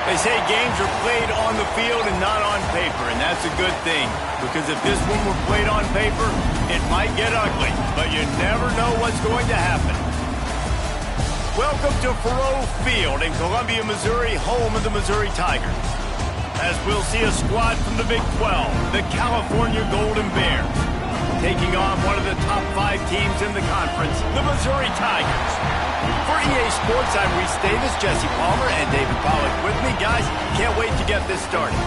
They say games are played on the field and not on paper, and that's a good thing. Because if this one were played on paper, it might get ugly, but you never know what's going to happen. Welcome to Faurot Field in Columbia, Missouri, home of the Missouri Tigers. As we'll see a squad from the Big 12, the California Golden Bears, taking on one of the top 5 teams in the conference, the Missouri Tigers. For EA Sports, I'm Reese Davis, Jesse Palmer, and David Pollack with me. Guys, can't wait to get this started.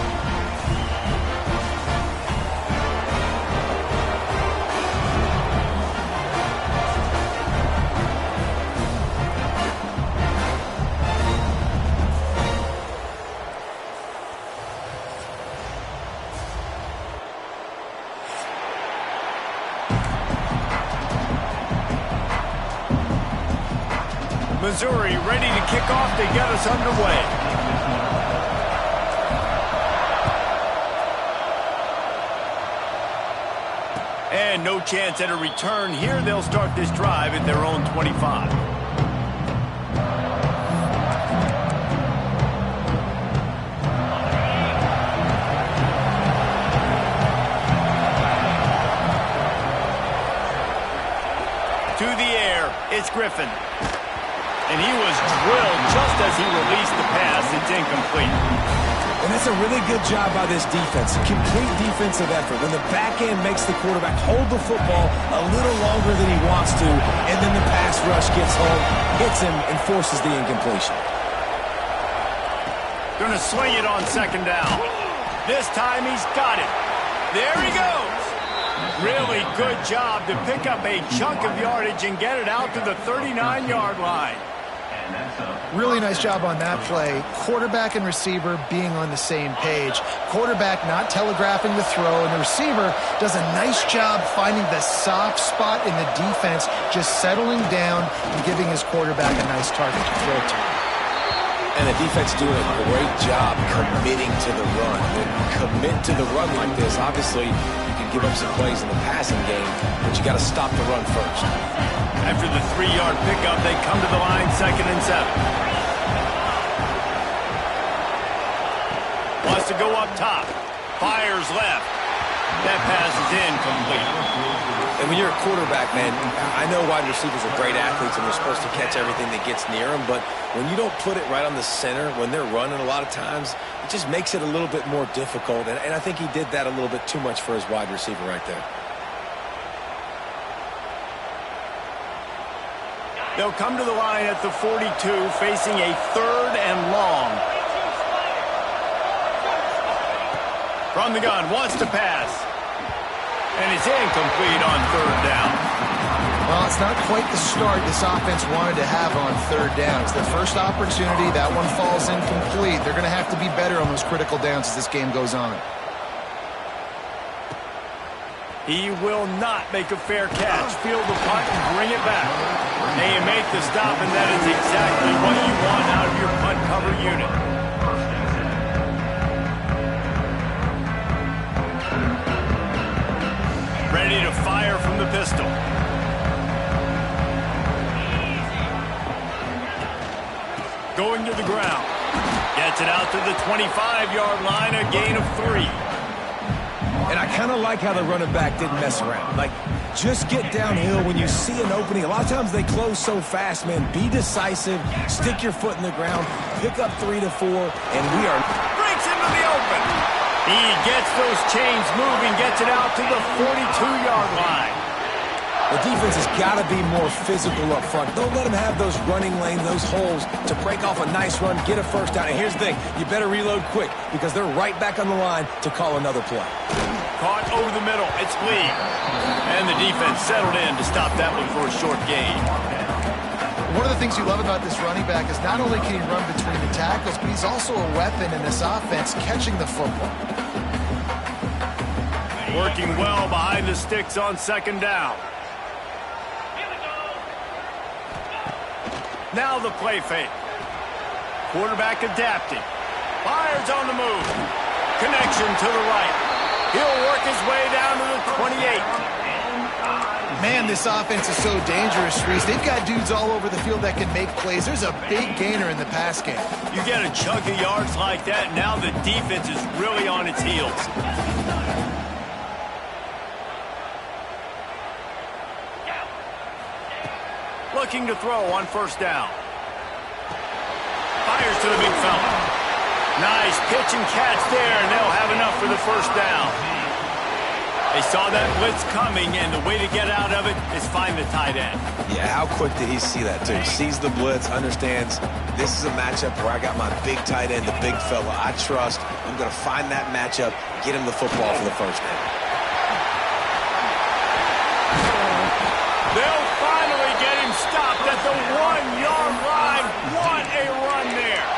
Missouri ready to kick off to get us underway. And no chance at a return here. They'll start this drive at their own 25. To the air, it's Griffin. And he was drilled just as he released the pass. It's incomplete. And that's a really good job by this defense. Complete defensive effort. When the back end makes the quarterback hold the football a little longer than he wants to, and then the pass rush gets home, hits him, and forces the incompletion. Gonna swing it on second down. This time he's got it. There he goes. Really good job to pick up a chunk of yardage and get it out to the 39-yard line. Really nice job on that play. Quarterback and receiver being on the same page. Quarterback not telegraphing the throw, and the receiver does a nice job finding the soft spot in the defense, just settling down and giving his quarterback a nice target to throw to. And the defense doing a great job committing to the run. When you commit to the run like this, obviously you can give up some plays in the passing game, but you got to stop the run first. After the 3-yard pickup, they come to the line, 2nd and 7. Wants to go up top. Fires left. That pass is incomplete. And when you're a quarterback, man, I know wide receivers are great athletes and they're supposed to catch everything that gets near them, but when you don't put it right on the center, when they're running a lot of times, it just makes it a little bit more difficult. And I think he did that a little bit too much for his wide receiver right there. They'll come to the line at the 42, facing a 3rd and long. From the gun, wants to pass. And it's incomplete on 3rd down. Well, it's not quite the start this offense wanted to have on 3rd down. It's their first opportunity. That one falls incomplete. They're going to have to be better on those critical downs as this game goes on. He will not make a fair catch. Field the punt and bring it back. They make the stop, and that is exactly what you want out of your punt cover unit. Ready to fire from the pistol. Going to the ground. Gets it out to the 25-yard line, a gain of 3. And I kind of like how the running back didn't mess around. Like, just get downhill when you see an opening. A lot of times they close so fast, man. Be decisive. Stick your foot in the ground. Pick up 3 to 4, and we are... Breaks into the open. He gets those chains moving, gets it out to the 42-yard line. The defense has got to be more physical up front. Don't let them have those running lanes, those holes to break off a nice run, get a first down. And here's the thing, you better reload quick because they're right back on the line to call another play. Caught over the middle. It's Lee. And the defense settled in to stop that one for a short gain. One of the things you love about this running back is not only can he run between the tackles, but he's also a weapon in this offense catching the football. Working well behind the sticks on 2nd down. Now the play fake. Quarterback adapting. Fires on the move. Connection to the right. He'll work his way down to the 28. Man, this offense is so dangerous, Reese. They've got dudes all over the field that can make plays. There's a big gainer in the pass game. You get a chunk of yards like that, now the defense is really on its heels. Looking to throw on first down. Fires to the big fella. Nice pitch and catch there, and they'll have enough for the first down. They saw that blitz coming, and the way to get out of it is find the tight end. Yeah, how quick did he see that, too? He sees the blitz, understands this is a matchup where I got my big tight end, the big fella I trust. I'm going to find that matchup, get him the football for the first down. They'll finally get him stopped at the 1-yard line. What a run there.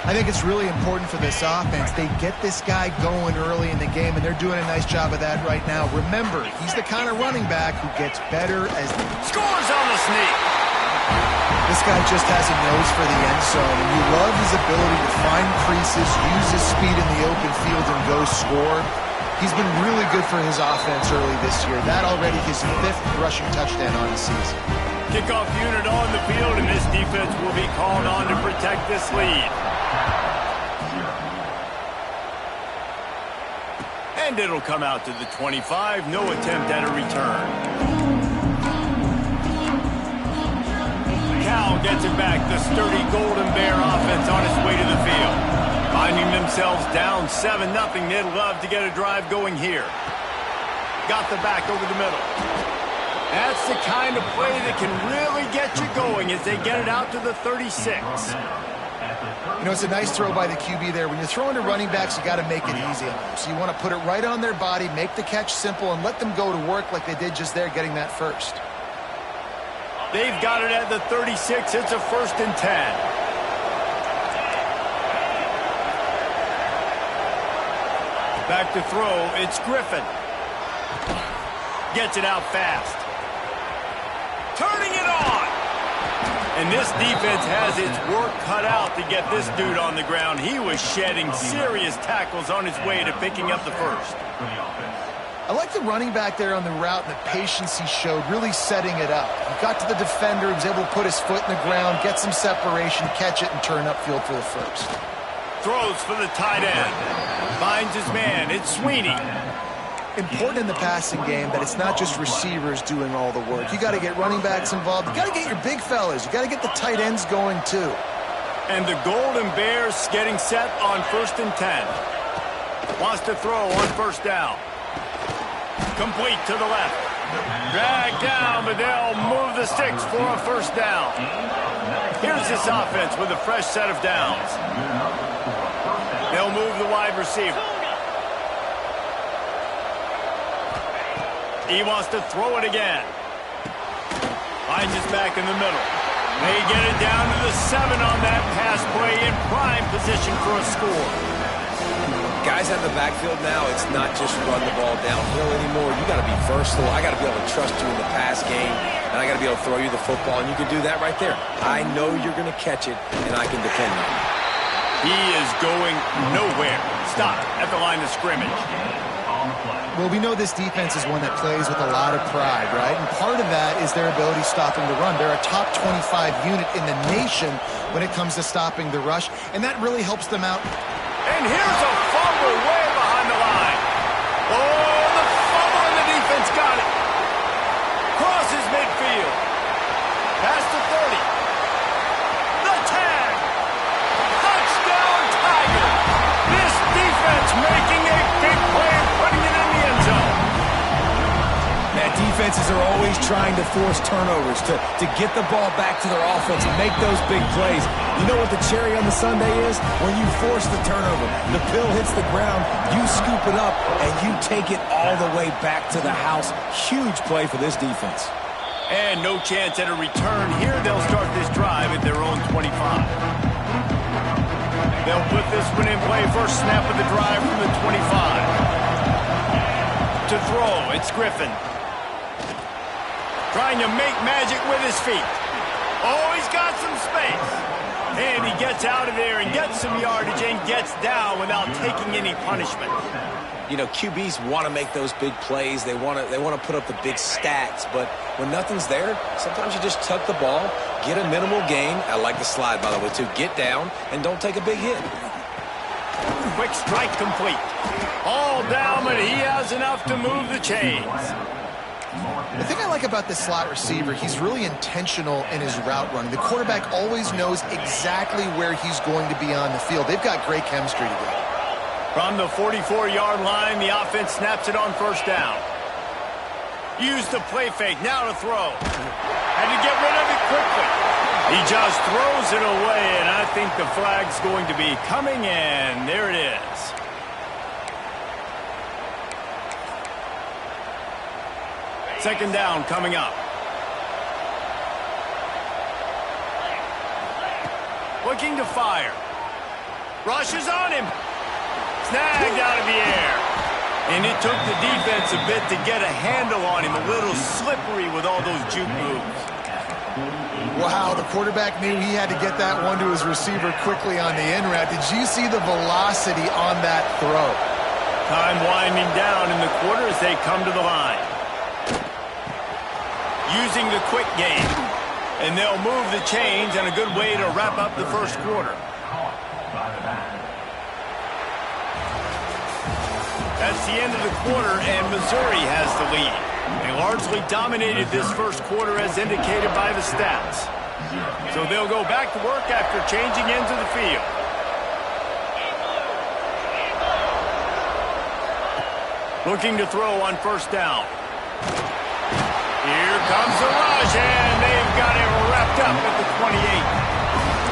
I think it's really important for this offense. They get this guy going early in the game, and they're doing a nice job of that right now. Remember, he's the kind of running back who gets better as the scores on the sneak. This guy just has a nose for the end zone, and you love his ability to find creases, use his speed in the open field, and go score. He's been really good for his offense early this year. That already his 5th rushing touchdown on the season. Kickoff unit on the field, and this defense will be called on to protect this lead. And it'll come out to the 25. No attempt at a return. Cal gets it back. The sturdy Golden Bear offense on its way to the field. Finding themselves down 7-0. They'd love to get a drive going here. Got the back over the middle. That's the kind of play that can really get you going as they get it out to the 36. You know, it's a nice throw by the QB there. When you're throwing to running backs, you got to make it easy on them. So you want to put it right on their body, make the catch simple, and let them go to work like they did just there, getting that first. They've got it at the 36. It's a 1st and 10. Back to throw. It's Griffin. Gets it out fast. Turning it on. And this defense has its work cut out to get this dude on the ground. He was shedding serious tackles on his way to picking up the first. I like the running back there on the route and the patience he showed, really setting it up. He got to the defender, he was able to put his foot in the ground, get some separation, catch it, and turn upfield for the first. Throws for the tight end. Finds his man. It's Sweeney. Important in the passing game that it's not just receivers doing all the work. You got to get running backs involved. You got to get your big fellas. You got to get the tight ends going too. And the Golden Bears getting set on 1st and 10. Wants to throw on first down. Complete to the left. Drag down, but they'll move the sticks for a first down. Here's this offense with a fresh set of downs. They'll move the wide receiver. He wants to throw it again. Finds his back in the middle. They get it down to the 7 on that pass play in prime position for a score. Guys out in the backfield now, it's not just run the ball downhill anymore. You got to be versatile. I got to be able to trust you in the pass game, and I got to be able to throw you the football, and you can do that right there. I know you're going to catch it, and I can depend on you. He is going nowhere. Stop at the line of scrimmage. Well, we know this defense is one that plays with a lot of pride, right? And part of that is their ability stopping the run. They're a top 25 unit in the nation when it comes to stopping the rush, and that really helps them out. And here's a fumble way behind the line. Oh, the fumble, and the defense got it. Crosses midfield. Past the 30. The tag. Touchdown, Tiger. This defense making a big play and putting it in the end zone. Man, defenses are always trying to force turnovers to get the ball back to their offense and make those big plays. You know what the cherry on the sundae is? When you force the turnover, the pill hits the ground, you scoop it up, and you take it all the way back to the house. Huge play for this defense. And no chance at a return here. They'll start this drive at their own 25. They'll put this one in play. First snap of the drive from the 25. To throw, it's Griffin. Trying to make magic with his feet. Oh, he's got some space. And he gets out of there and gets some yardage and gets down without taking any punishment. You know, QBs want to make those big plays. They want to put up the big stats. But when nothing's there, sometimes you just tuck the ball, get a minimal gain. I like the slide, by the way, too. Get down and don't take a big hit. Quick strike complete. All down, but he has enough to move the chains. The thing I like about this slot receiver, he's really intentional in his route running. The quarterback always knows exactly where he's going to be on the field. They've got great chemistry together. From the 44-yard line, the offense snaps it on first down. Use the play fake, now to throw. Had to get rid of it quickly. He just throws it away, and I think the flag's going to be coming in. There it is. Second down coming up. Looking to fire. Rushes on him. Snagged out of the air. And it took the defense a bit to get a handle on him. A little slippery with all those juke moves. Wow, the quarterback knew he had to get that one to his receiver quickly on the in route. Did you see the velocity on that throw? Time winding down in the quarter as they come to the line. Using the quick game. And they'll move the chains, and a good way to wrap up the first quarter. That's the end of the quarter, and Missouri has the lead. They largely dominated this first quarter as indicated by the stats. So they'll go back to work after changing ends of the field. Looking to throw on first down. Here comes the rush, and they've got it wrapped up at the 28.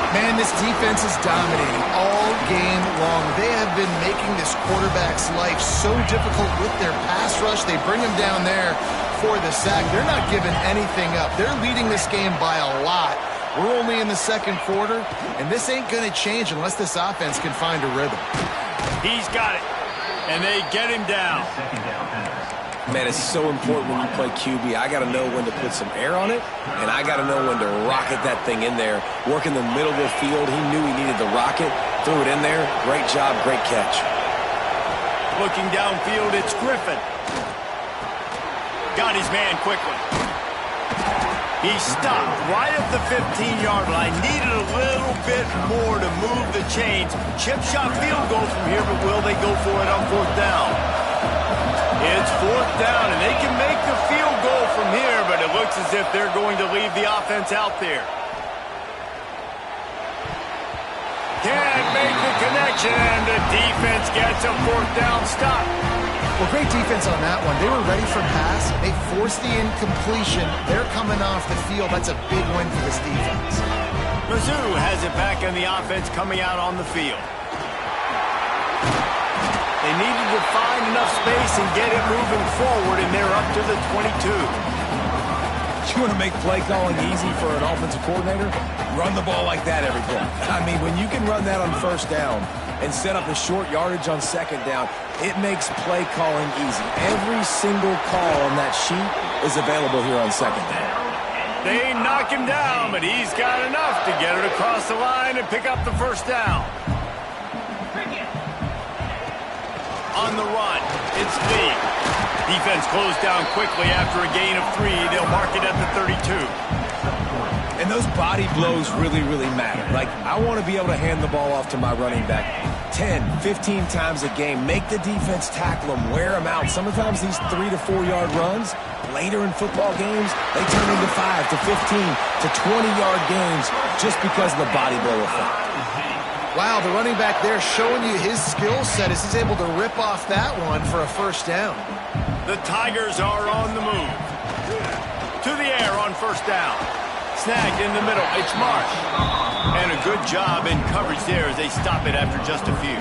Man, this defense is dominating all game long. They have been making this quarterback's life so difficult with their pass rush. They bring him down there for the sack. They're not giving anything up. They're leading this game by a lot. We're only in the second quarter, and this ain't going to change unless this offense can find a rhythm. He's got it, and they get him down. Man, it's so important when you play QB. I got to know when to put some air on it, and I got to know when to rocket that thing in there. Work in the middle of the field. He knew he needed the rocket. Threw it in there. Great job, great catch. Looking downfield, it's Griffin. Got his man quickly. He stopped right at the 15-yard line. Needed a little bit more to move the chains. Chip shot field goal from here, but will they go for it on fourth down? It's fourth down, and they can make the field goal from here, but it looks as if they're going to leave the offense out there. Can't make the connection, and the defense gets a fourth down stop. Well, great defense on that one. They were ready for pass. They forced the incompletion. They're coming off the field. That's a big win for this defense. Mizzou has it back in the offense coming out on the field. They needed to find enough space and get it moving forward, and they're up to the 22. You want to make play calling easy for an offensive coordinator? Run the ball like that every play. I mean, when you can run that on first down and set up a short yardage on second down, it makes play calling easy. Every single call on that sheet is available here on second down. They knock him down, but he's got enough to get it across the line and pick up the first down. On the run, it's Lee. Defense closed down quickly after a gain of 3. They'll mark it at the 32. And those body blows really, really matter. Like, I want to be able to hand the ball off to my running back 10, 15 times a game. Make the defense tackle them, wear them out. Sometimes these 3 to 4 yard runs, later in football games, they turn into 5 to 15 to 20-yard games just because of the body blow effect. Wow, the running back there showing you his skill set as he's able to rip off that one for a first down. The Tigers are on the move. To the air on first down. Snagged in the middle. It's Marsh. And a good job in coverage there as they stop it after just a few.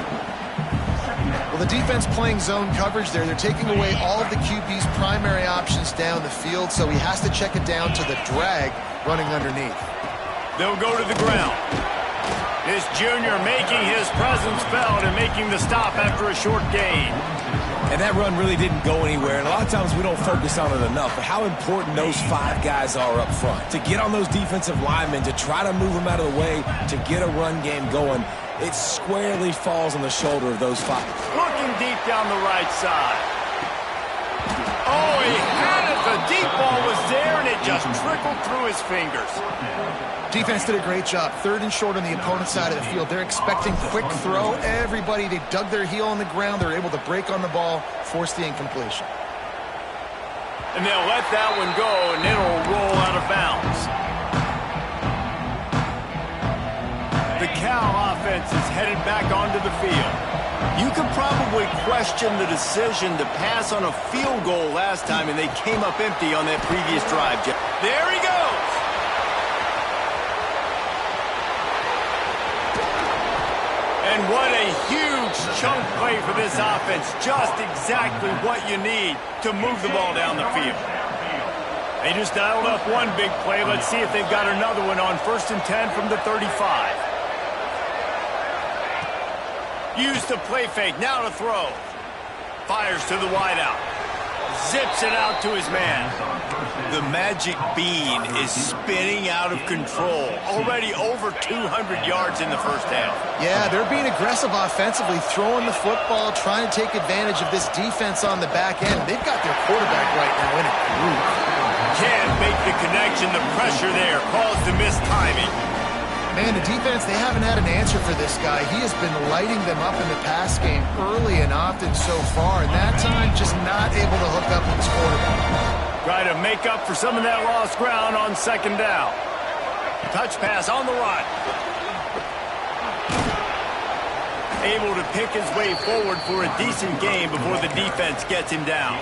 Well, the defense playing zone coverage there. They're taking away all of the QB's primary options down the field, so he has to check it down to the drag running underneath. They'll go to the ground. This junior making his presence felt and making the stop after a short gain. And that run really didn't go anywhere, and a lot of times we don't focus on it enough, but how important those 5 guys are up front. To get on those defensive linemen, to try to move them out of the way, to get a run game going, it squarely falls on the shoulder of those 5. Looking deep down the right side. Oh, he had it. The deep ball was there, and it just trickled through his fingers. Defense did a great job. 3rd and short on the opponent's side of the field. They're expecting quick throw. Everybody, they dug their heel on the ground. They're able to break on the ball, force the incompletion. And they'll let that one go, and it'll roll out of bounds. The Cal offense is headed back onto the field. You could probably question the decision to pass on a field goal last time, and they came up empty on that previous drive. There he goes. And what a huge chunk play for this offense. Just exactly what you need to move the ball down the field. They just dialed up one big play. Let's see if they've got another one on 1st and 10 from the 35. Use the play fake, now to throw. Fires to the wideout. Zips it out to his man. The magic bean is spinning out of control. Already over 200 yards in the first half. Yeah, they're being aggressive offensively, throwing the football, trying to take advantage of this defense on the back end. They've got their quarterback right now in a groove. Can't make the connection. The pressure there caused the missed timing. Man, the defense, they haven't had an answer for this guy. He has been lighting them up in the pass game early and often so far, and that time just not able to hook up with his quarterback. Try to make up for some of that lost ground on 2nd down. Touch pass on the run. Able to pick his way forward for a decent game before the defense gets him down.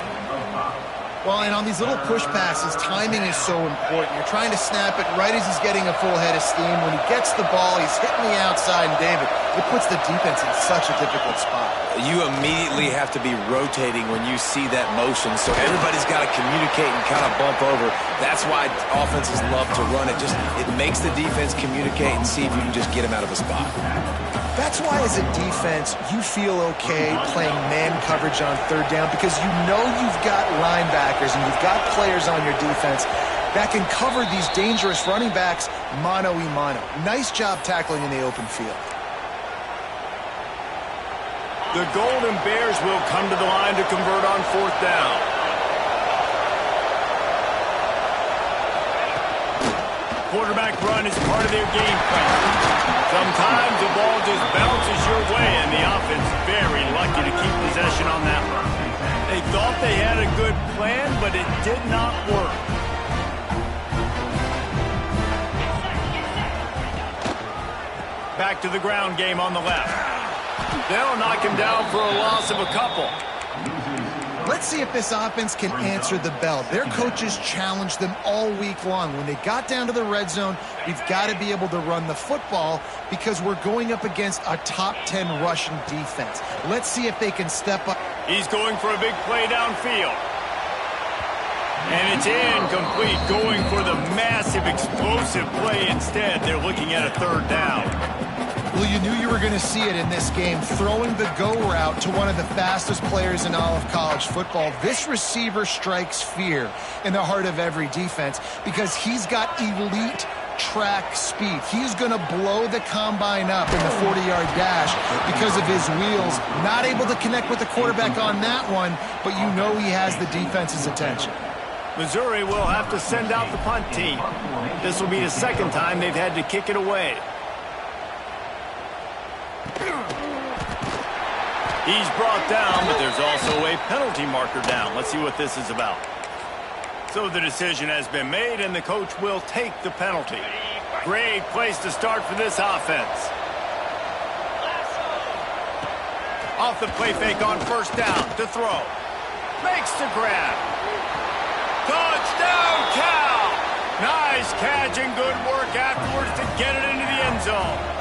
Well, and on these little push passes, timing is so important. You're trying to snap it right as he's getting a full head of steam. When he gets the ball, he's hitting the outside, and David, it puts the defense in such a difficult spot. You immediately have to be rotating when you see that motion, so everybody's got to communicate and kind of bump over. That's why offenses love to run it. It makes the defense communicate and see if you can just get him out of a spot. That's why, as a defense, you feel okay playing man coverage on 3rd down because you know you've got linebackers and you've got players on your defense that can cover these dangerous running backs mano-a-mano. Nice job tackling in the open field. The Golden Bears will come to the line to convert on 4th down. Quarterback run is part of their game plan. Sometimes the ball just bounces your way, and the offense very lucky to keep possession on that one. They thought they had a good plan, but it did not work. Back to the ground game on the left. They'll knock him down for a loss of a couple. Let's see if this offense can answer the bell. Their coaches challenged them all week long. When they got down to the red zone, we've got to be able to run the football because we're going up against a top 10 rushing defense. Let's see if they can step up. He's going for a big play downfield. And it's incomplete, going for the massive explosive play instead. They're looking at a 3rd down. Well, you knew you were going to see it in this game, throwing the go route to one of the fastest players in all of college football. This receiver strikes fear in the heart of every defense because he's got elite track speed. He's going to blow the combine up in the 40-yard dash because of his wheels. Not able to connect with the quarterback on that one, but you know he has the defense's attention. Missouri will have to send out the punt team. This will be the 2nd time they've had to kick it away. He's brought down, but there's also a penalty marker down. Let's see what this is about. So the decision has been made, and the coach will take the penalty. Great place to start for this offense. Off the play fake on 1st down to throw. Makes the grab. Touchdown, Cal! Nice catch and good work afterwards to get it into the end zone.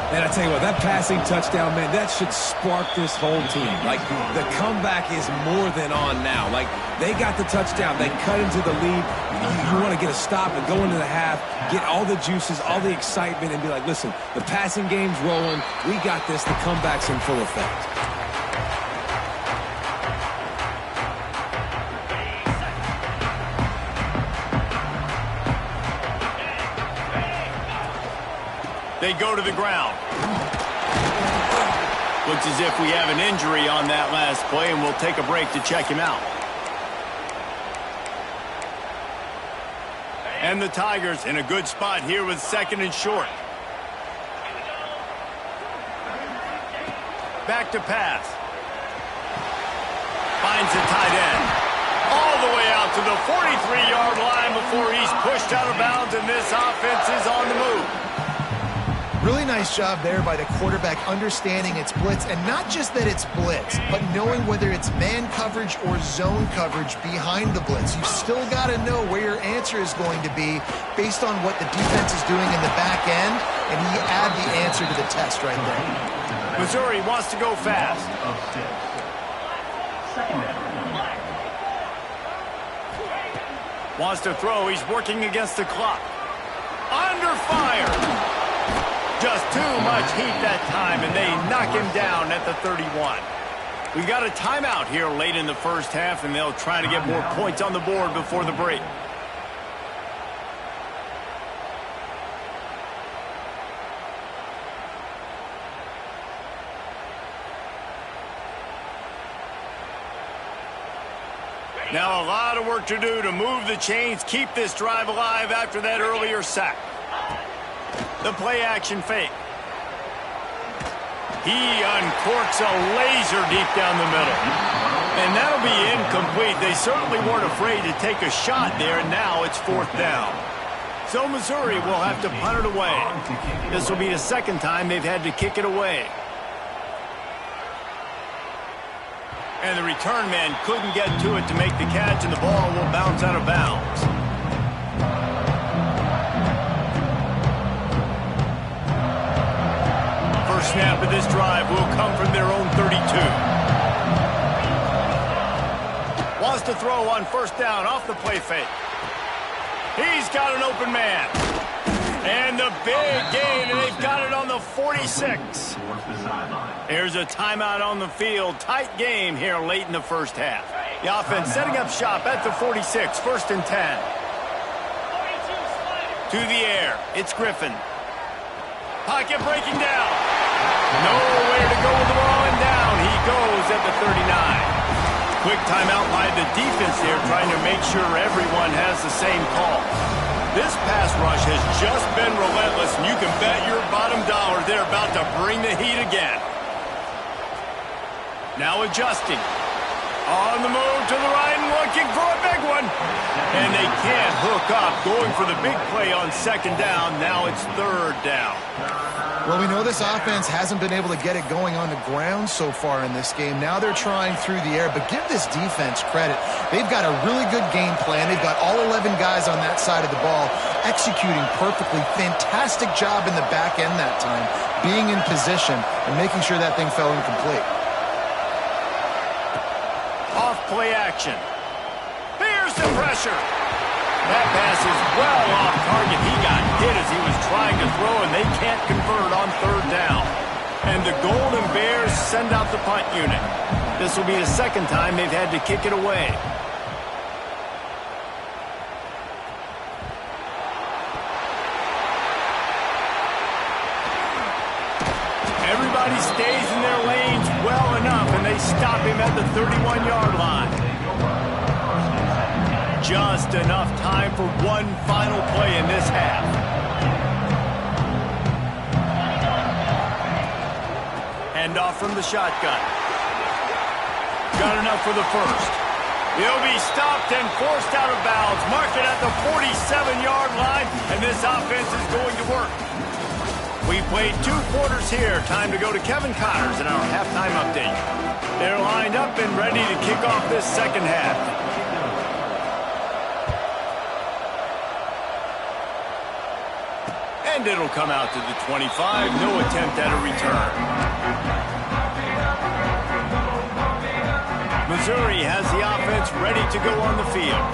And I tell you what, that passing touchdown, man, that should spark this whole team. Like, the comeback is more than on now. Like, they got the touchdown. They cut into the lead. You want to get a stop and go into the half, get all the juices, all the excitement, and be like, listen, the passing game's rolling. We got this. The comeback's in full effect. They go to the ground. Looks as if we have an injury on that last play, and we'll take a break to check him out. And the Tigers in a good spot here with 2nd and short. Back to pass. Finds the tight end. All the way out to the 43-yard line before he's pushed out of bounds, and this offense is on the move. Really nice job there by the quarterback understanding it's blitz, and not just that it's blitz, but knowing whether it's man coverage or zone coverage behind the blitz. You've still got to know where your answer is going to be based on what the defense is doing in the back end, and he add the answer to the test right there. Missouri wants to go fast. Wants to throw. He's working against the clock. Under fire. Just too much heat that time, and they knock him down at the 31. We got a timeout here late in the first half, and they'll try to get more points on the board before the break. Now a lot of work to do to move the chains, keep this drive alive after that earlier sack. The play action fake. He uncorks a laser deep down the middle. And that'll be incomplete. They certainly weren't afraid to take a shot there, and now it's 4th down. So Missouri will have to punt it away. This will be the 2nd time they've had to kick it away. And the return man couldn't get to it to make the catch, and the ball will bounce out of bounds. First snap of this drive will come from their own 32. Wants to throw on 1st down off the play fake. He's got an open man. And the big gain, and they've got it on the 46. Here's a timeout on the field. Tight game here late in the first half. The offense setting up shop at the 46, 1st and 10. To the air, it's Griffin. Pocket breaking down. Nowhere to go with the ball, and down he goes at the 39. Quick timeout by the defense there, trying to make sure everyone has the same call. This pass rush has just been relentless, and you can bet your bottom dollar they're about to bring the heat again. Now adjusting. On the move to the right and looking for a big one. And they can't hook up, going for the big play on 2nd down. Now it's 3rd down. Well, we know this offense hasn't been able to get it going on the ground so far in this game. Now they're trying through the air, but give this defense credit. They've got a really good game plan. They've got all 11 guys on that side of the ball executing perfectly. Fantastic job in the back end that time, being in position and making sure that thing fell incomplete. Off play action. There's the pressure. That pass is well off target. He got hit as he was trying to throw, and they can't convert on 3rd down. And the Golden Bears send out the punt unit. This will be the 2nd time they've had to kick it away. Everybody stays in their lanes well enough, and they stop him at the 31-yard line. Just enough time for one final play in this half. Handoff from the shotgun. Got enough for the 1st. He'll be stopped and forced out of bounds. Marked it at the 47-yard line, and this offense is going to work. We played 2 quarters here. Time to go to Kevin Connors in our halftime update. They're lined up and ready to kick off this 2nd half. And it'll come out to the 25. No attempt at a return. Missouri has the offense ready to go on the field.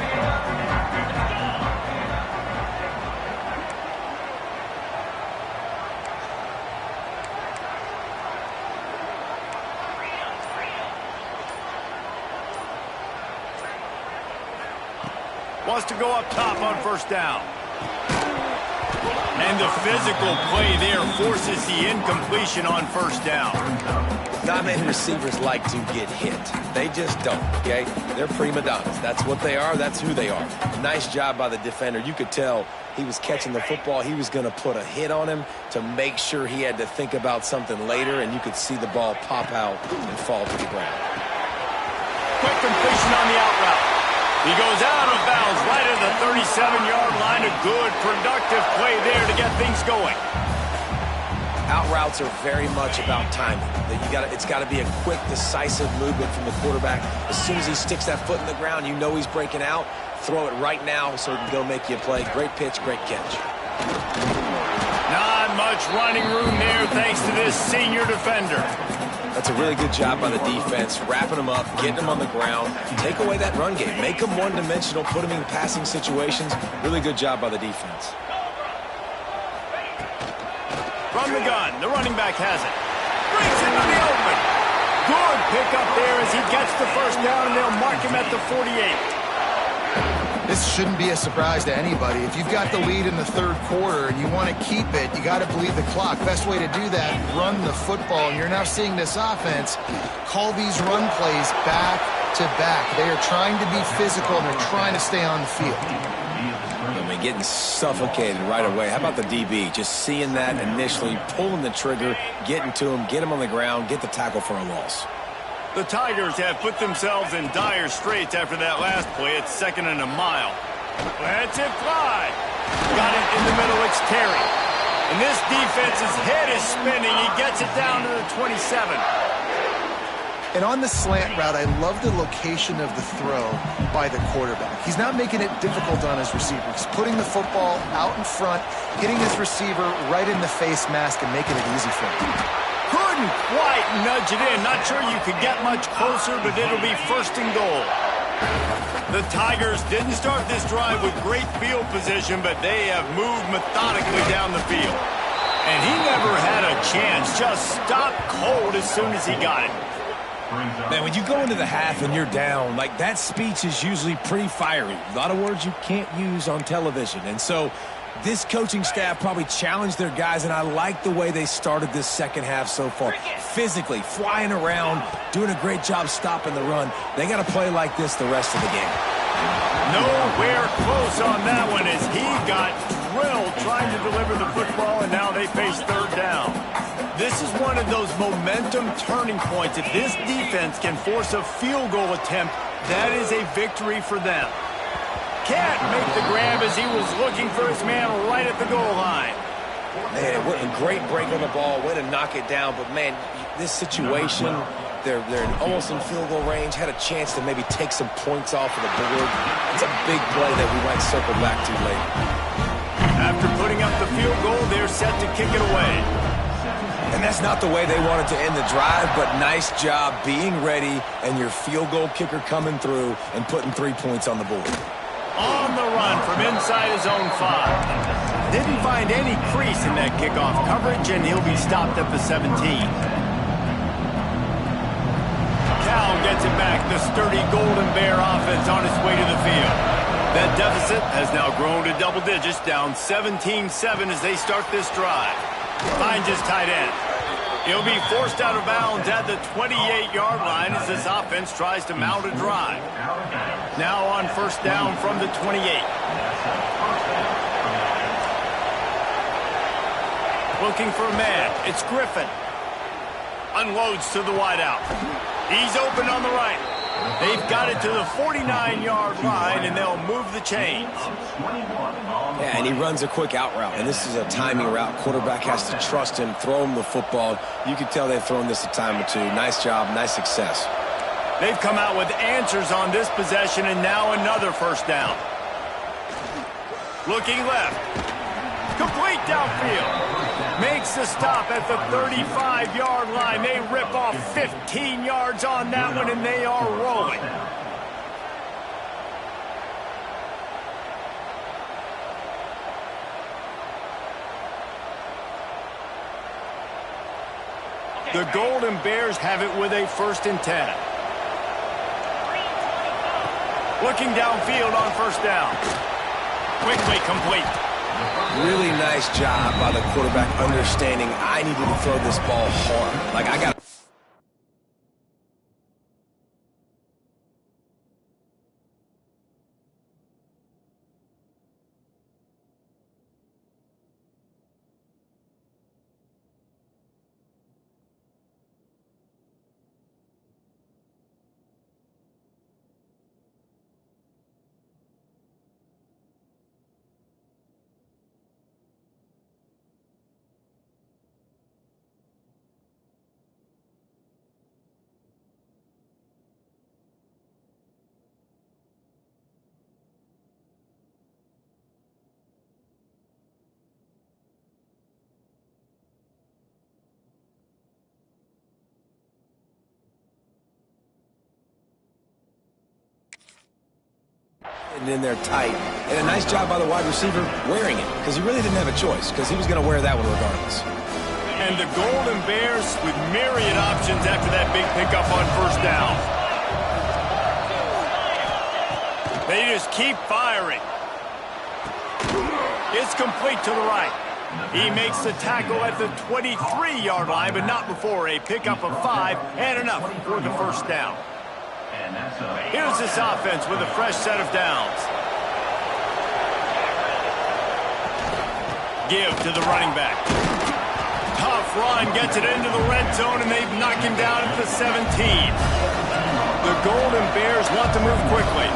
Wants to go up top on 1st down. And the physical play there forces the incompletion on 1st down. Not many receivers like to get hit. They just don't, okay? They're prima donnas. That's what they are. That's who they are. Nice job by the defender. You could tell he was catching the football. He was going to put a hit on him to make sure he had to think about something later, and you could see the ball pop out and fall to the ground. Quick completion on the out route. He goes out of bounds right at the 37-yard line. A good, productive play there to get things going. Out routes are very much about timing. It's got to be a quick, decisive movement from the quarterback. As soon as he sticks that foot in the ground, you know he's breaking out. Throw it right now so he can go make you a play. Great pitch, great catch. Not much running room there thanks to this senior defender. That's a really good job by the defense, wrapping them up, getting them on the ground. Take away that run game. Make them one-dimensional, put them in passing situations. Really good job by the defense. From the gun, the running back has it. Brings it into the open. Good pickup there as he gets the first down, and they'll mark him at the 48. This shouldn't be a surprise to anybody. If you've got the lead in the third quarter and you want to keep it, you got to bleed the clock. Best way to do that, run the football. And you're now seeing this offense call these run plays back to back. They are trying to be physical, and they're trying to stay on the field. I mean, getting suffocated right away. How about the DB? Just seeing that initially, pulling the trigger, getting to him, get him on the ground, get the tackle for a loss. The Tigers have put themselves in dire straits after that last play. It's 2nd and a mile. Let's it fly. Got it in the middle. It's Terry. And this defense's head is spinning. He gets it down to the 27. And on the slant route, I love the location of the throw by the quarterback. He's not making it difficult on his receiver. He's putting the football out in front, hitting his receiver right in the face mask and making it easy for him. Couldn't quite nudge it in. Not sure you could get much closer, but it'll be 1st and goal. The Tigers didn't start this drive with great field position, but they have moved methodically down the field. And he never had a chance. Just stopped cold as soon as he got it. Man, when you go into the half and you're down, like that speech is usually pretty fiery. A lot of words you can't use on television. And so this coaching staff probably challenged their guys, and I like the way they started this second half so far. Physically, flying around, doing a great job stopping the run. They got to play like this the rest of the game. Nowhere close on that one as he got drilled trying to deliver the football, and now they face 3rd down. This is one of those momentum turning points. If this defense can force a field goal attempt, that is a victory for them. Can't make the grab as he was looking for his man right at the goal line. Man, what a great break on the ball, way to knock it down. But, man, this situation, they're almost in field goal range, had a chance to maybe take some points off of the board. It's a big play that we might circle back to later. After putting up the field goal, they're set to kick it away. And that's not the way they wanted to end the drive, but nice job being ready and your field goal kicker coming through and putting 3 points on the board. On the run from inside his own 5. Didn't find any crease in that kickoff coverage, and he'll be stopped at the 17. Cal gets it back. The sturdy Golden Bear offense on its way to the field. That deficit has now grown to double digits, down 17-7 as they start this drive. Finds his tight end. He'll be forced out of bounds at the 28-yard line as this offense tries to mount a drive. Now on 1st down from the 28. Looking for a man. It's Griffin. Unloads to the wideout. He's open on the right. They've got it to the 49-yard line, and they'll move the chains. Yeah, and he runs a quick out route, and this is a timing route. Quarterback has to trust him, throw him the football. You can tell they've thrown this a time or two. Nice job, nice success. They've come out with answers on this possession, and now another 1st down. Looking left. Complete downfield. Makes the stop at the 35-yard line. They rip off 15 yards on that one, and they are rolling. The Golden Bears have it with a 1st and 10. Looking downfield on 1st down. Quickly complete. Really nice job by the quarterback understanding I needed to throw this ball hard. Like, I got getting in there tight. And a nice job by the wide receiver wearing it, because he really didn't have a choice, because he was going to wear that one regardless. And the Golden Bears with myriad options after that big pickup on first down. They just keep firing. It's complete to the right. He makes the tackle at the 23-yard line, but not before a pickup of 5 and enough for the first down. Here's this offense with a fresh set of downs. Give to the running back. Tough run, gets it into the red zone, and they've knocked him down at the 17. The Golden Bears want to move quickly.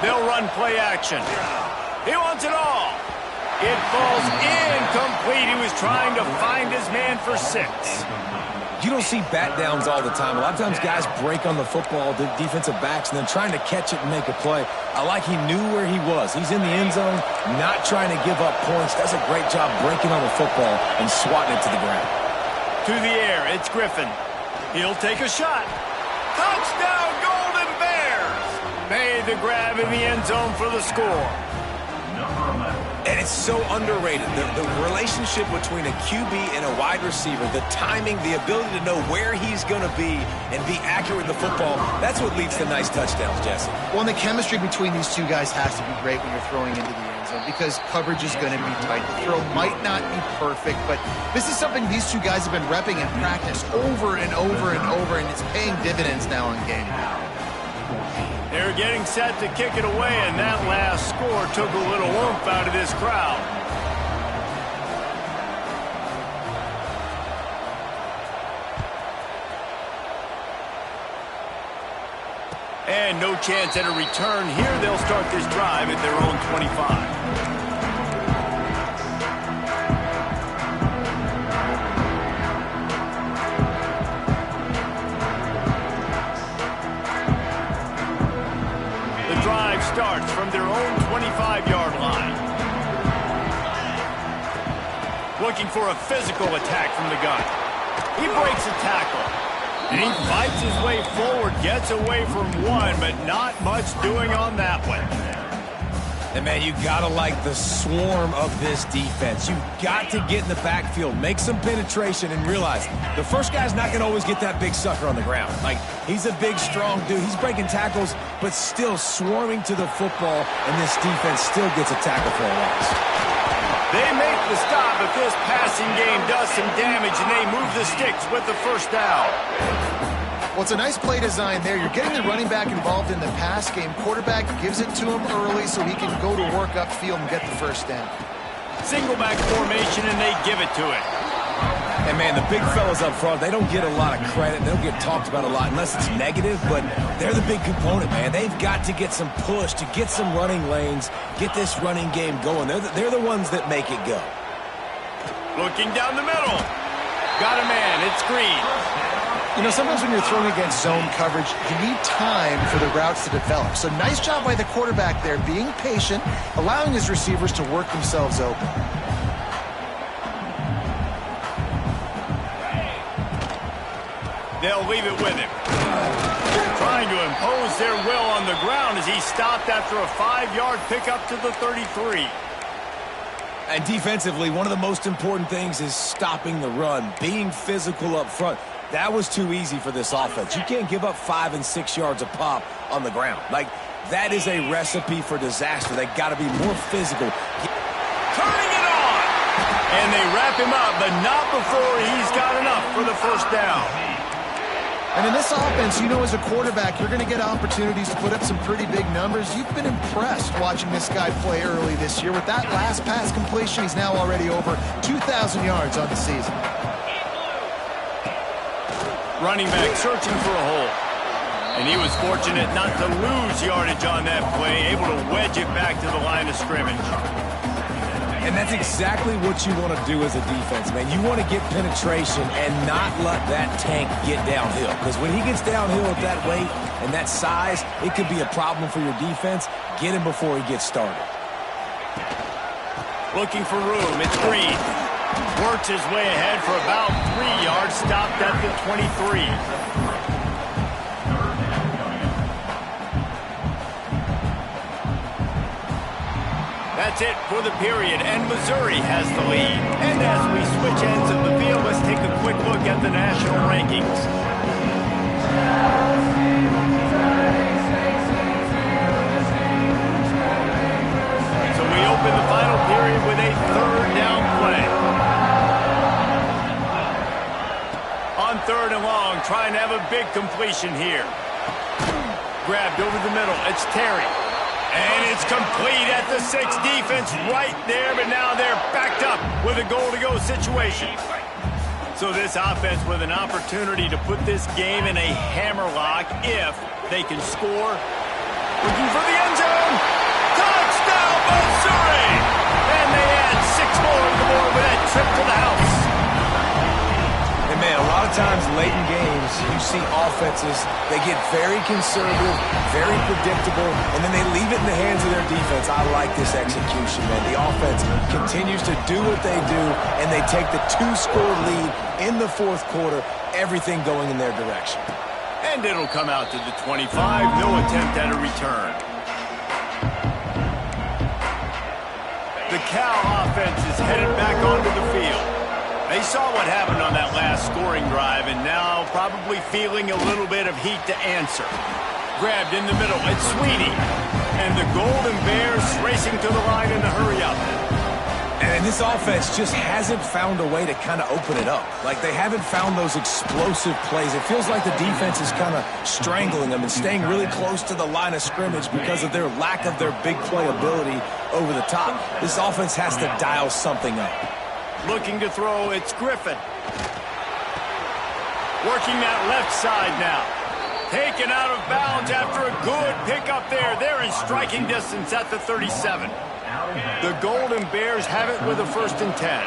They'll run play action. He wants it all. It falls incomplete. He was trying to find his man for 6. You don't see bat downs all the time. A lot of times guys break on the football, the defensive backs, and then trying to catch it and make a play. I like he knew where he was. He's in the end zone, not trying to give up points. Does a great job breaking on the football and swatting it to the ground. To the air, it's Griffin. He'll take a shot. Touchdown, Golden Bears! Made the grab in the end zone for the score. And it's so underrated. The relationship between a QB and a wide receiver, the timing, the ability to know where he's going to be and be accurate with the football, that's what leads to nice touchdowns, Jesse. Well, and the chemistry between these two guys has to be great when you're throwing into the end zone because coverage is going to be tight. The throw might not be perfect, but this is something these two guys have been repping in practice over and over and over, and it's paying dividends now in game. They're getting set to kick it away, and that last score took a little oomph out of this crowd. And no chance at a return here. They'll start this drive at their own 25. Starts from their own 25-yard line. Looking for a physical attack from the gun. He breaks a tackle. And he fights his way forward, gets away from one, but not much doing on that one. And, man, you got to like the swarm of this defense. You got to get in the backfield, make some penetration, and realize the first guy's not going to always get that big sucker on the ground. Like, he's a big, strong dude. He's breaking tackles, but still swarming to the football, and this defense still gets a tackle for a loss. They make the stop, but this passing game does some damage, and they move the sticks with the first down. Well, it's a nice play design there. You're getting the running back involved in the pass game. Quarterback gives it to him early so he can go to work upfield and get the first down. Single back formation, and they give it to it. And, man, the big fellas up front, they don't get a lot of credit. They don't get talked about a lot unless it's negative, but they're the big component, man. They've got to get some push, to get some running lanes, get this running game going. They're the ones that make it go. Looking down the middle. Got a man. It's Green. You know, sometimes when you're throwing against zone coverage, you need time for the routes to develop. So nice job by the quarterback there, being patient, allowing his receivers to work themselves open. They'll leave it with him. Trying to impose their will on the ground as he stopped after a 5-yard pickup to the 33. And defensively, one of the most important things is stopping the run, being physical up front. That was too easy for this offense. You can't give up 5 and 6 yards a pop on the ground. Like, that is a recipe for disaster. They got to be more physical. Turning it on! And they wrap him up, but not before he's got enough for the first down. And in this offense, you know, as a quarterback, you're going to get opportunities to put up some pretty big numbers. You've been impressed watching this guy play early this year. With that last pass completion, he's now already over 2,000 yards on the season. Running back searching for a hole. And he was fortunate not to lose yardage on that play, able to wedge it back to the line of scrimmage. And that's exactly what you want to do as a defense, man. You want to get penetration and not let that tank get downhill. Because when he gets downhill at that weight and that size, it could be a problem for your defense. Get him before he gets started. Looking for room. It's Green. Works his way ahead for about 3 yards, stopped at the 23. that's it for the period, and Missouri has the lead. And as we switch ends of the field, let's take a quick look at the national rankings. So we open the final period with a third down play. On third and long, trying to have a big completion here. Grabbed over the middle. It's Terry. And it's complete at the 6. Defense right there, but now they're backed up with a goal-to-go situation. So this offense with an opportunity to put this game in a hammerlock if they can score. Looking for the end zone. Touchdown, Missouri! And they add 6 more on the board with that trip to the house. And man, a lot of times late in games, you see offenses, they get very conservative, very predictable, and then they leave it in the hands of their defense. I like this execution, man. The offense continues to do what they do, and they take the 2-score lead in the fourth quarter, everything going in their direction. And it'll come out to the 25, no attempt at a return. The Cal offense is headed back onto the field. They saw what happened on that last scoring drive, and now probably feeling a little bit of heat to answer. Grabbed in the middle, it's Sweetie. And the Golden Bears racing to the line in the hurry-up. And this offense just hasn't found a way to kind of open it up. Like, they haven't found those explosive plays. It feels like the defense is kind of strangling them and staying really close to the line of scrimmage because of their lack of their big play ability over the top. This offense has to dial something up. Looking to throw, it's Griffin. Working that left side now. Taken out of bounds after a good pickup there. They're in striking distance at the 37. The Golden Bears have it with a 1st and 10.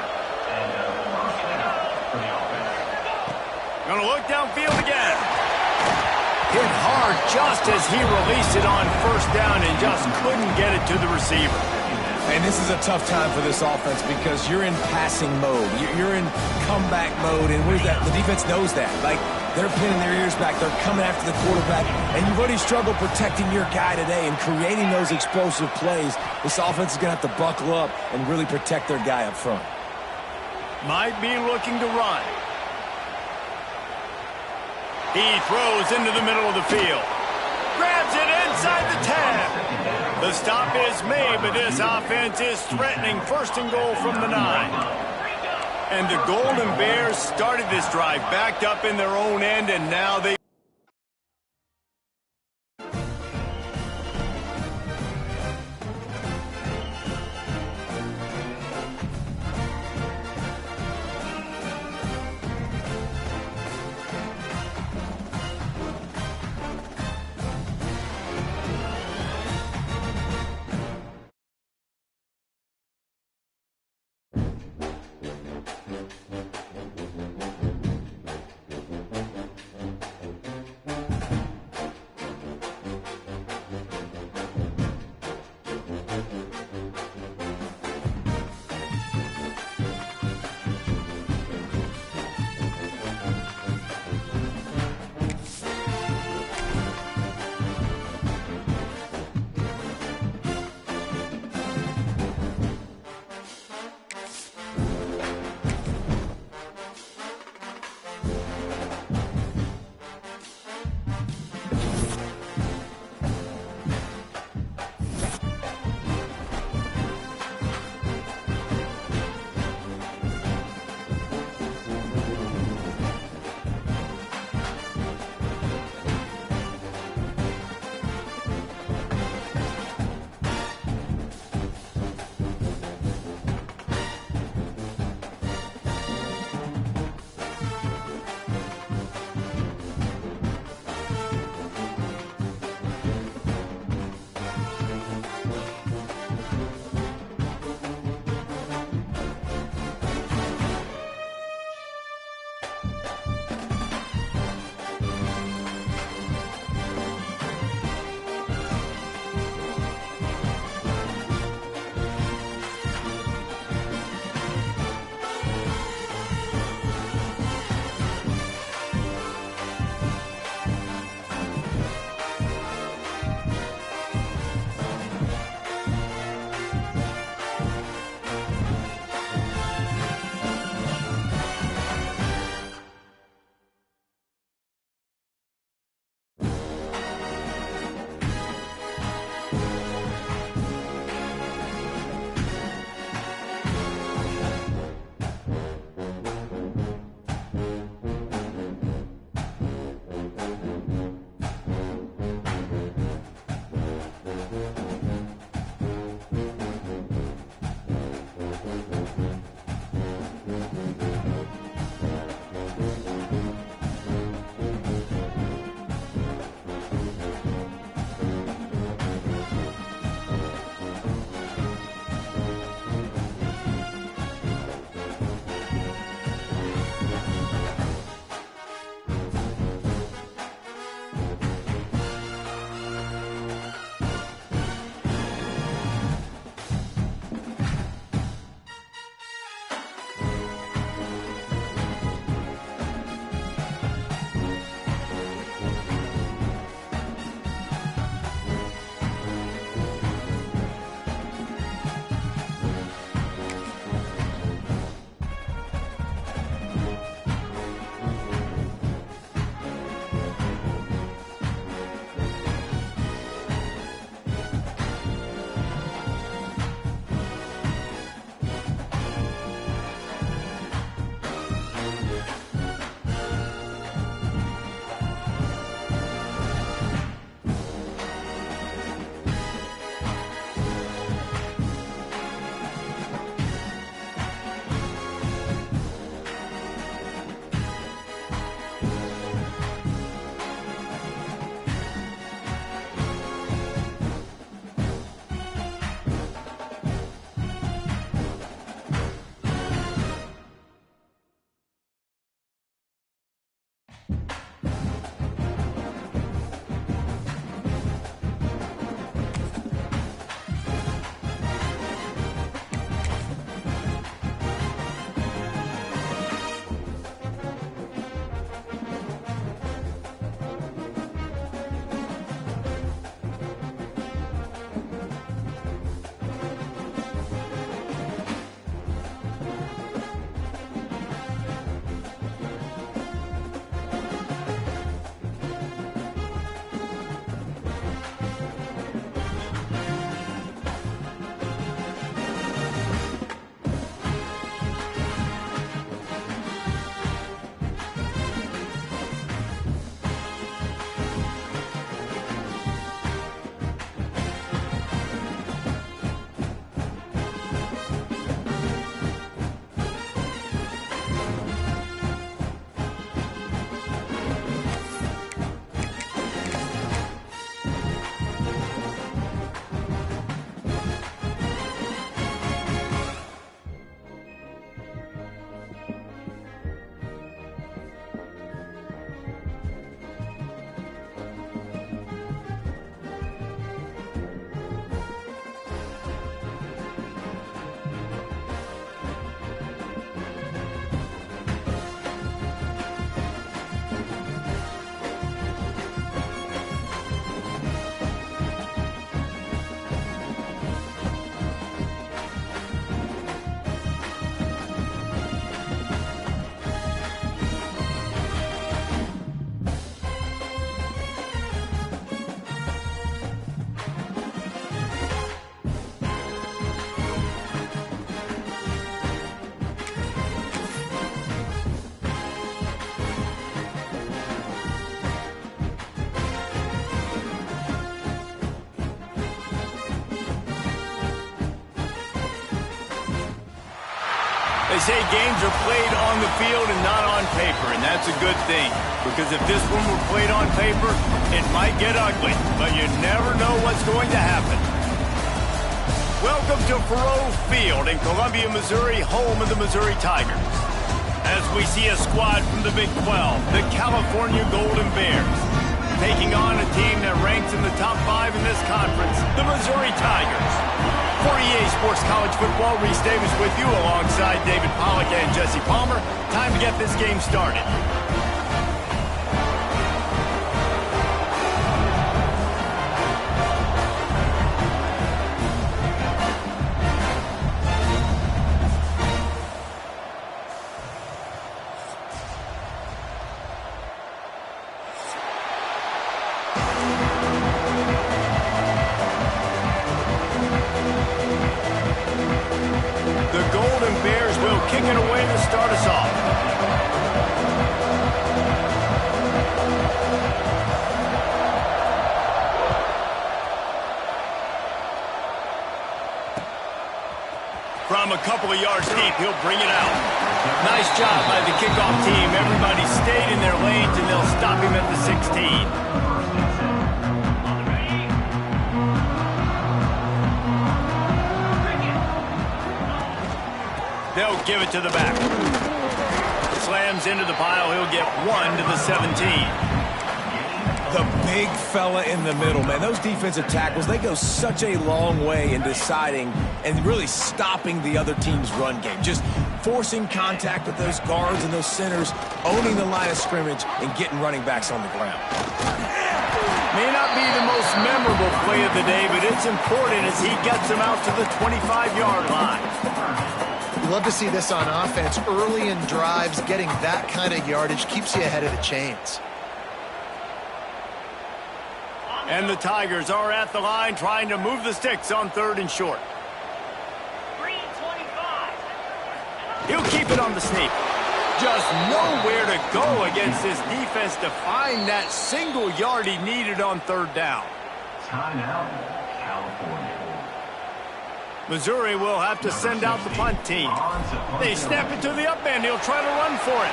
Gonna look downfield again. Hit hard just as he released it on 1st down and just couldn't get it to the receiver. And this is a tough time for this offense because you're in passing mode. You're in comeback mode, and what is that? The defense knows that. Like, they're pinning their ears back. They're coming after the quarterback, and you've already struggled protecting your guy today and creating those explosive plays. This offense is going to have to buckle up and really protect their guy up front. Might be looking to run. He throws into the middle of the field. Grabs it inside the 10. The stop is made, but this offense is threatening 1st and goal from the 9. And the Golden Bears started this drive backed up in their own end, and now they... They say games are played on the field and not on paper, and that's a good thing. Because if this one were played on paper, it might get ugly, but you never know what's going to happen. Welcome to Faurot Field in Columbia, Missouri, home of the Missouri Tigers. As we see a squad from the Big 12, the California Golden Bears, taking on a team that ranks in the top 5 in this conference, the Missouri Tigers. For EA Sports College Football, Reese Davis with you alongside David Pollack and Jesse Palmer. Time to get this game started. Kicking away to start us off. From a couple of yards deep, he'll bring it out. Nice job by the kickoff team. Everybody stayed in their lanes, and they'll stop him at the 16. They'll give it to the back. Slams into the pile. He'll get 1 to the 17. The big fella in the middle, man. Those defensive tackles, they go such a long way in deciding and really stopping the other team's run game. Just forcing contact with those guards and those centers, owning the line of scrimmage, and getting running backs on the ground. May not be the most memorable play of the day, but it's important as he gets them out to the 25-yard line. You love to see this on offense. Early in drives, getting that kind of yardage keeps you ahead of the chains. And the Tigers are at the line trying to move the sticks on 3rd and short. 3:25. He'll keep it on the sneak. Just nowhere to go against this defense to find that single yard he needed on 3rd down. Timeout, California. Missouri will have to send out the punt team. They snap it to the up end. He'll try to run for it.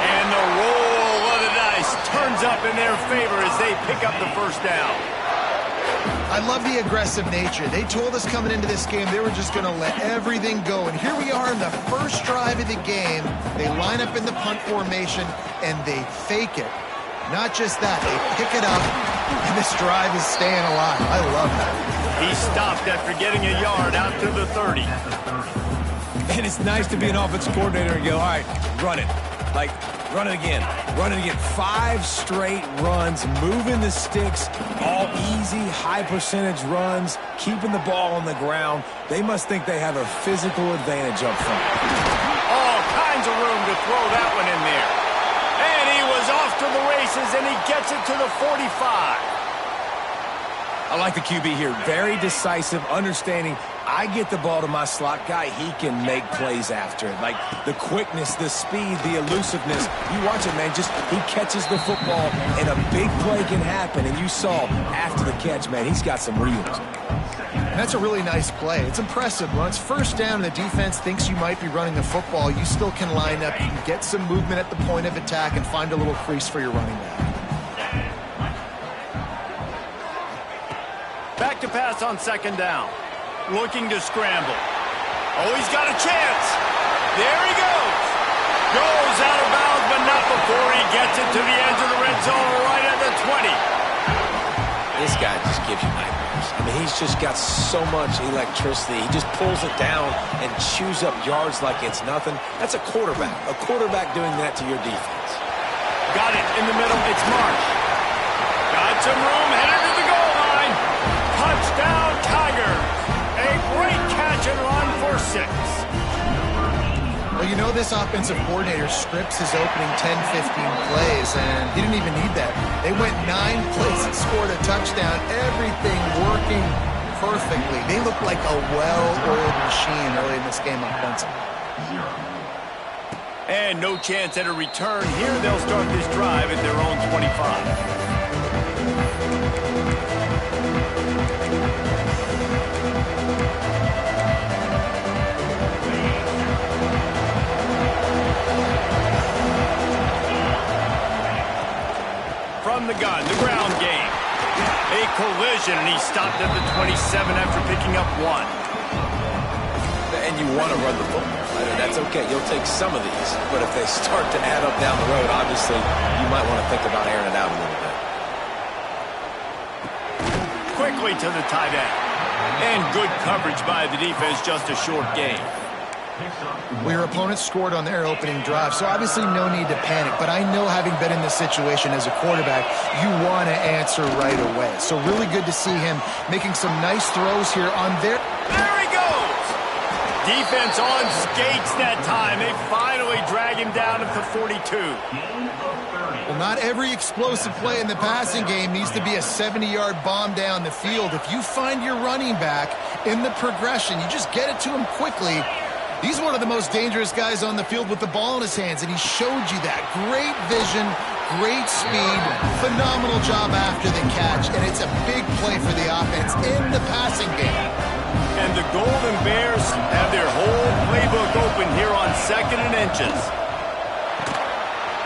And the roll of the dice turns up in their favor as they pick up the 1st down. I love the aggressive nature. They told us coming into this game they were just going to let everything go. And here we are in the first drive of the game. They line up in the punt formation, and they fake it. Not just that, they pick it up, and this drive is staying alive. I love that. He stopped after getting a yard out to the 30. And it's nice to be an offensive coordinator and go, all right, run it. Like, run it again. Run it again. 5 straight runs, moving the sticks, all easy, high-percentage runs, keeping the ball on the ground. They must think they have a physical advantage up front. All kinds of room to throw that one in there. And he was off to the races, and he gets it to the 45. I like the QB here. Very decisive, understanding I get the ball to my slot guy, he can make plays after it. Like the quickness, the speed, the elusiveness. You watch it, man. Just he catches the football, and a big play can happen. And you saw after the catch, man, he's got some reels. And that's a really nice play. It's impressive. When it's 1st down and the defense thinks you might be running the football, you still can line up. You can get some movement at the point of attack and find a little crease for your running back. Back to pass on 2nd down. Looking to scramble. Oh, he's got a chance. There he goes. Goes out of bounds, but not before he gets it to the edge of the red zone right at the 20. This guy just gives you nightmares. I mean, he's just got so much electricity. He just pulls it down and chews up yards like it's nothing. That's a quarterback. A quarterback doing that to your defense. Got it in the middle. It's Marsh. Got some room. Headed to the goal line. Touchdown, Tigers. A great catch and run for 6. Well, you know this offensive coordinator scripts his opening 10, 15 plays, and he didn't even need that. They went 9 plays and scored a touchdown. Everything working perfectly. They look like a well-oiled machine early in this game offensively. And no chance at a return here. They'll start this drive at their own 25. collision, and he stopped at the 27 after picking up 1. And you want to run the football, right? And that's okay. You'll take some of these. But if they start to add up down the road, obviously, you might want to think about airing it out a little bit. Quickly to the tight end. And good coverage by the defense, just a short gain. Well, your opponent scored on their opening drive, so obviously no need to panic. But I know, having been in this situation as a quarterback, you want to answer right away. So really good to see him making some nice throws here on their... There he goes! Defense on skates that time. They finally drag him down at the 42. Well, not every explosive play in the passing game needs to be a 70-yard bomb down the field. If you find your running back in the progression, you just get it to him quickly. He's one of the most dangerous guys on the field with the ball in his hands, and he showed you that. Great vision, great speed, phenomenal job after the catch, and it's a big play for the offense in the passing game. And the Golden Bears have their whole playbook open here on 2nd and inches.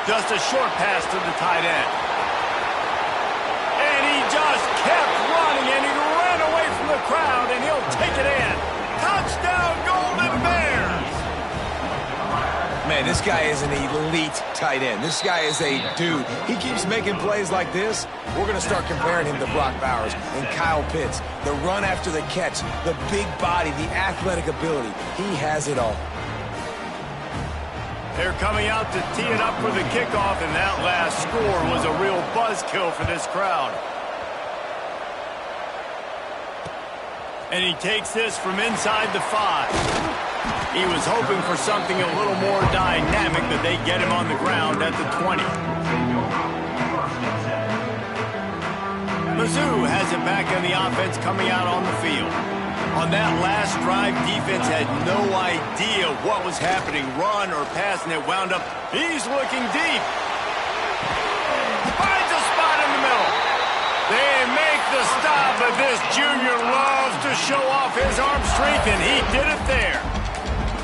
Just a short pass to the tight end. And he just kept running, and he ran away from the crowd, and he'll take it in. Touchdown, Golden Bears! Man, this guy is an elite tight end. This guy is a dude. He keeps making plays like this. We're going to start comparing him to Brock Bowers and Kyle Pitts. The run after the catch, the big body, the athletic ability. He has it all. They're coming out to tee it up for the kickoff, and that last score was a real buzzkill for this crowd. And he takes this from inside the 5. He was hoping for something a little more dynamic, but they get him on the ground at the 20. Mizzou has it back in the offense coming out on the field. On that last drive, defense had no idea what was happening, run or pass, and it wound up. He's looking deep. Finds a spot in the middle. They make the stop, but this junior loves to show off his arm strength, and he did it there.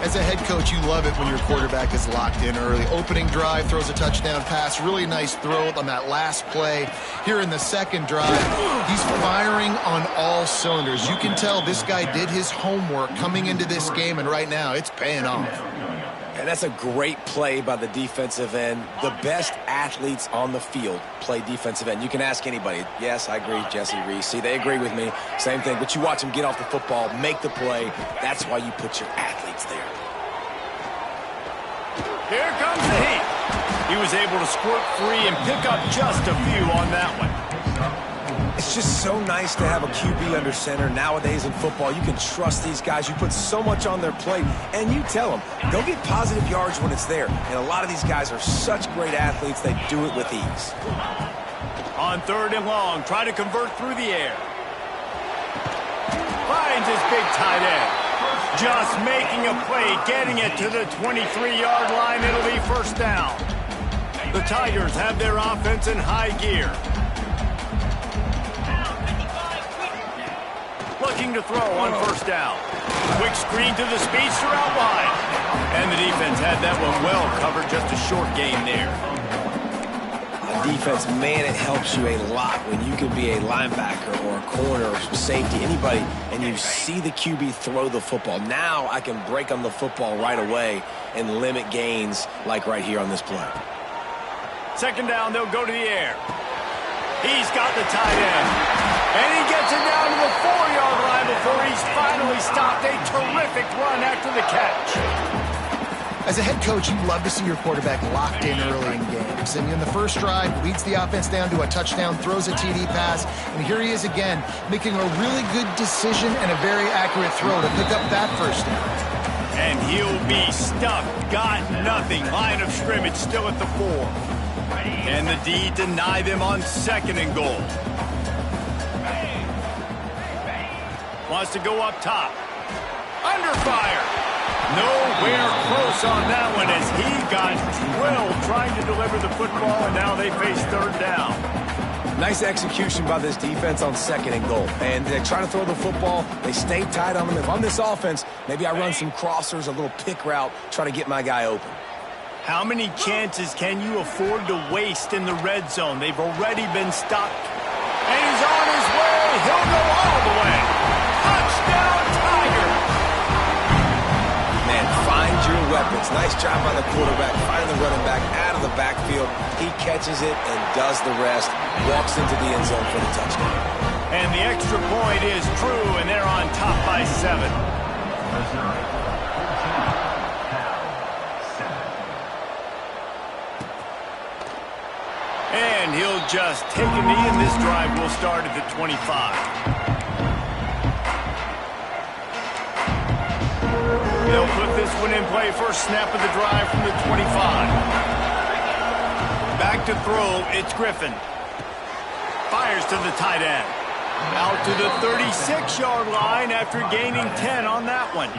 As a head coach, you love it when your quarterback is locked in early. Opening drive, throws a touchdown pass. Really nice throw on that last play. Here in the second drive, he's firing on all cylinders. You can tell this guy did his homework coming into this game, and right now it's paying off. And that's a great play by the defensive end. The best athletes on the field play defensive end. You can ask anybody. Yes, I agree, Jesse Reese. See, they agree with me. Same thing. But you watch them get off the football, make the play. That's why you put your athletes there. Here comes the heat. He was able to squirt free and pick up just a few on that one. It's just so nice to have a QB under center. Nowadays in football, you can trust these guys. You put so much on their plate, and you tell them, go get positive yards when it's there. And a lot of these guys are such great athletes, they do it with ease. On 3rd and long, try to convert through the air. Finds his big tight end. Just making a play, getting it to the 23-yard line. It'll be 1st down. The Tigers have their offense in high gear. Looking to throw on 1st down. Quick screen to the speedster out wide. And the defense had that one well covered, just a short gain there. Defense, man, it helps you a lot when you can be a linebacker or a corner or safety, anybody, and you see the QB throw the football. Now I can break on the football right away and limit gains like right here on this play. 2nd down, they'll go to the air. He's got the tight end. And he gets it down to the 4-yard line before he's finally stopped. A terrific run after the catch. As a head coach, you love to see your quarterback locked in early in games. And in the first drive, leads the offense down to a touchdown, throws a TD pass, and here he is again, making a really good decision and a very accurate throw to pick up that 1st down. And he'll be stuffed. Got nothing. Line of scrimmage still at the 4. And the D deny them on 2nd and goal. Wants to go up top. Under fire. Nowhere close on that one as he got drilled trying to deliver the football, and now they face 3rd down. Nice execution by this defense on 2nd and goal. And they try to throw the football. They stay tight on them. If I'm this offense, maybe I run some crossers, a little pick route, try to get my guy open. How many chances can you afford to waste in the red zone? They've already been stopped. And he's on his way. Nice job by the quarterback, finding the running back out of the backfield. He catches it and does the rest, walks into the end zone for the touchdown. And the extra point is true, and they're on top by 7. Missouri, 14, 7. And he'll just take a knee, and this drive will start at the 25. They'll put this one in play. First snap of the drive from the 25. Back to throw, it's Griffin. Fires to the tight end. Out to the 36-yard line after gaining 10 on that one.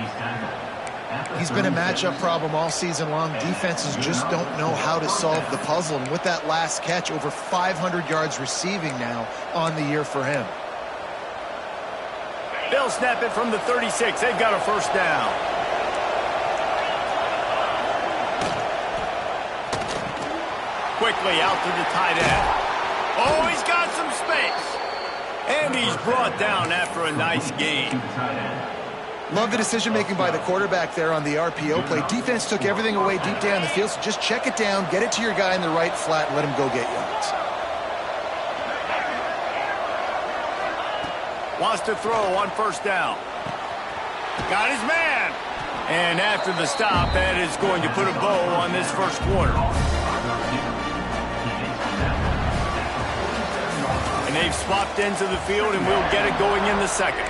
He's been a matchup problem all season long. Defenses just don't know how to solve the puzzle. And with that last catch, over 500 yards receiving now on the year for him. They'll snap it from the 36. They've got a first down. Quickly out to the tight end. Oh, he's got some space. And he's brought down after a nice gain. Love the decision-making by the quarterback there on the RPO play. Defense took everything away deep down the field, so just check it down, get it to your guy in the right flat, and let him go get yards. Wants to throw on first down. Got his man. And after the stop, that is going to put a bow on this first quarter. And they've swapped into the field, and we'll get it going in the second.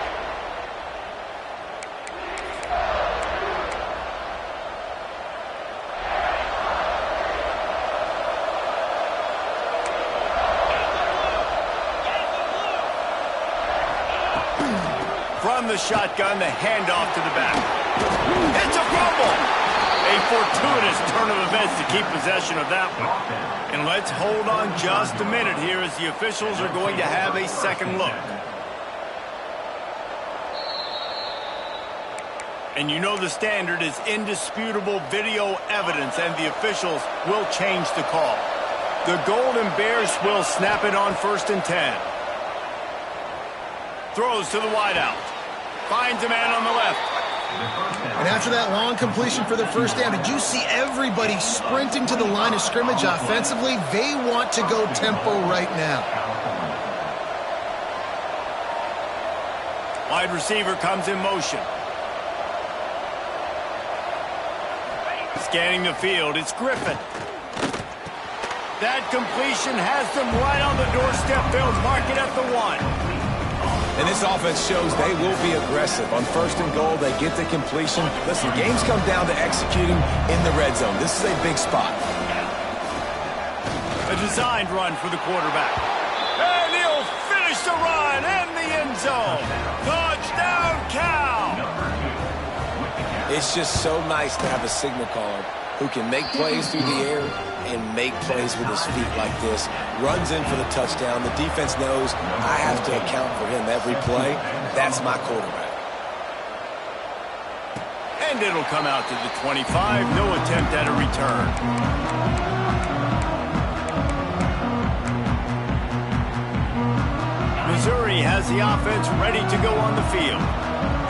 From the shotgun, the handoff to the back. It's a fumble! A fortuitous turn of events to keep possession of that one. And let's hold on just a minute here as the officials are going to have a second look. And you know the standard is indisputable video evidence, and the officials will change the call. The Golden Bears will snap it on 1st and 10. Throws to the wideout. Finds a man on the left. And after that long completion for the first down, did you see everybody sprinting to the line of scrimmage offensively? They want to go tempo right now. Wide receiver comes in motion. Scanning the field, it's Griffin. That completion has them right on the doorstep. They'll mark it at the 1. And this offense shows they will be aggressive. On 1st and goal, they get the completion. Listen, games come down to executing in the red zone. This is a big spot. A designed run for the quarterback. And he'll finish the run in the end zone. Touchdown, Cal! It's just so nice to have a signal caller who can make plays through the air and make plays with his feet like this. Runs in for the touchdown. The defense knows I have to account for him every play. That's my quarterback. And it'll come out to the 25. No attempt at a return. Missouri has the offense ready to go on the field.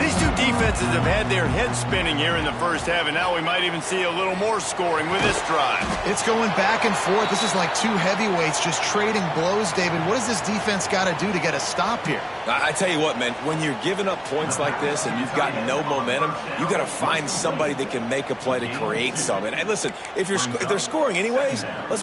These two defenses have had their heads spinning here in the first half, and now we might even see a little more scoring with this drive. It's going back and forth. This is like two heavyweights just trading blows, David. What does this defense got to do to get a stop here? I tell you what, man, when you're giving up points like this and you've got no momentum, you got to find somebody that can make a play to create something. And listen, if they're scoring anyways, let's